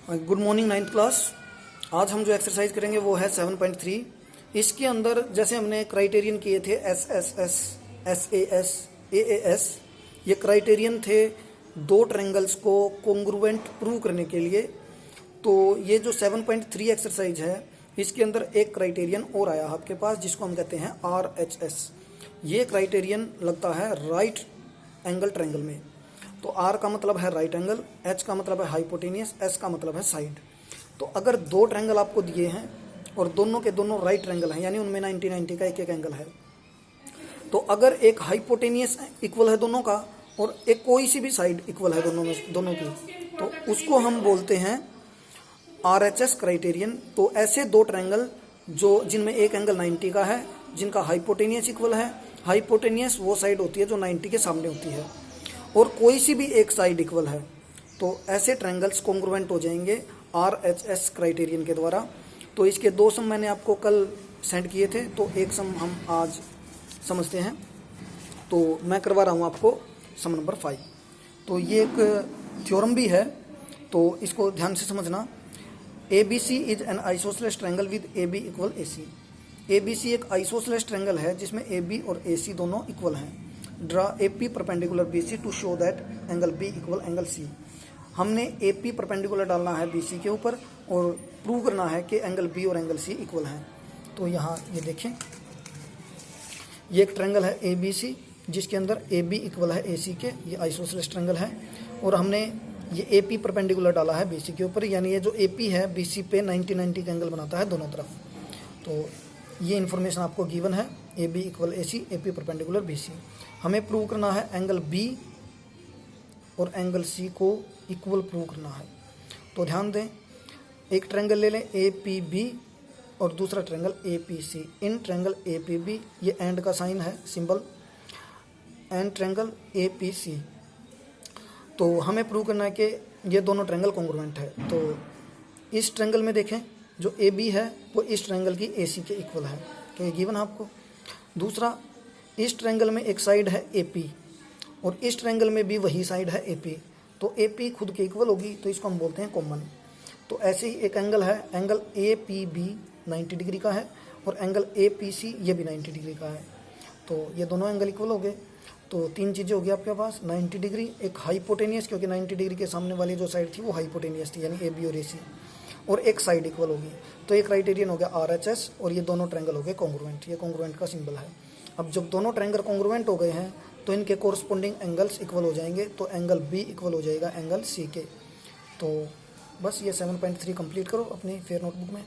Good morning ninth class. आज हम जो एक्सरसाइज करेंगे वो है 7.3। इसके अंदर जैसे हमने क्राइटेरियन किए थे S S S, S A S, A S, ये क्राइटेरियन थे दो ट्रायंगल्स को कॉन्ग्रुएंट प्रूव करने के लिए। तो ये जो 7.3 एक्सरसाइज है इसके अंदर एक क्राइटेरियन और आया आपके पास जिसको हम कहते हैं RHS। ये क्राइटेरियन लगता है राइट एंगल ट्रायंगल में। तो R का मतलब है राइट एंगल, H का मतलब है हाइपोटेनियस, S का मतलब है साइड। तो अगर दो ट्रायंगल आपको दिए हैं और दोनों के दोनों राइट ट्रायंगल हैं, यानी उनमें 90-90 का एक एक एंगल है, तो अगर एक हाइपोटेनियस इक्वल है दोनों का और एक कोई सी भी साइड इक्वल है दोनों की, तो उसको हम बोलते हैं RHS क्राइटेरियन। तो ऐसे दो ट्रायंगल जो जिनमें एक एंगल 90 का है, जिनका हाइपोटेनियस इक्वल है, हाइपोटेनियस वो साइड होती है जो 90 के सामने होती है, और कोई सी भी एक साइड इक्वल है, तो ऐसे ट्रायंगल्स कॉन्ग्रुएंट हो जाएंगे RHS क्राइटेरियन के द्वारा। तो इसके दो सम मैंने आपको कल सेंड किए थे, तो एक सम हम आज समझते हैं। तो मैं करवा रहा हूँ आपको सम नंबर 5। तो ये एक थ्योरम भी है, तो इसको ध्यान से समझना। ABC is an isosceles triangle with AB equal AC। ABC एक आइसोसेलेस ट्रायंगल है जिसमें AB और AC दोनों इक्वल हैं। Draw AP perpendicular BC to show that angle B equal angle C। हमने AP परपेंडिकुलर डालना है BC के ऊपर और प्रूव करना है कि एंगल B और एंगल C इक्वल हैं। तो यहाँ ये देखें, ये एक ट्रायंगल है ABC जिसके अंदर AB इक्वल है AC के, ये आइसोसेलेस ट्रायंगल है, और हमने ये AP परपेंडिकुलर डाला है BC के ऊपर, यानी ये जो AP है BC पे 90-90 का एंगल बनाता है दोनों तरफ। तो ये इन्फॉर्मेशन आपको गिवन है, AB equal AC, AP perpendicular BC। हमें प्रूव करना है एंगल B और एंगल C को इक्वल प्रूव करना है। तो ध्यान दें, एक ट्रायंगल ले लें APB और दूसरा triangle APC। In triangle APB, ये एंड का साइन है, सिंबल, एंड ट्रायंगल APC। तो हमें प्रूव करना है कि ये दोनों ट्रायंगल कॉन्ग्रुएंट है। तो इस ट्रायंगल में देखें, जो AB है वो इस ट्रायंगल की AC के इक्वल है, तो ये गिवन है आपको। दूसरा, इस ट्रायंगल में एक साइड है AP और इस ट्रायंगल में भी वही साइड है AP, तो AP खुद के इक्वल होगी, तो इसको हम बोलते हैं कॉमन। तो ऐसे ही एक एंगल है, एंगल APB 90 डिग्री का है और एंगल APC ये भी 90 डिग्री का है, तो ये दोनों एंगल इक्वल हो गए। तो तीन चीज़ें होगी आपके पास, 90 डिग्री, एक हाइपोटेनियस, क्योंकि 90 डिग्री के सामने वाली जो साइड थी वो हाइपोटेनियस थी, यानी AB और AC, और एक साइड इक्वल होगी। तो ये क्राइटेरियन हो गया RHS, और ये दोनों ट्रायंगल हो गए कॉन्ग्रुएंट। ये कॉन्ग्रुएंट का सिंबल है। अब जब दोनों ट्रायंगल कॉन्ग्रुएंट हो गए हैं तो इनके कोरस्पोंडिंग एंगल्स इक्वल हो जाएंगे, तो एंगल B इक्वल हो जाएगा एंगल C के। तो बस ये 7.3 कंप्लीट करो अपनी फेयर नोटबुक में।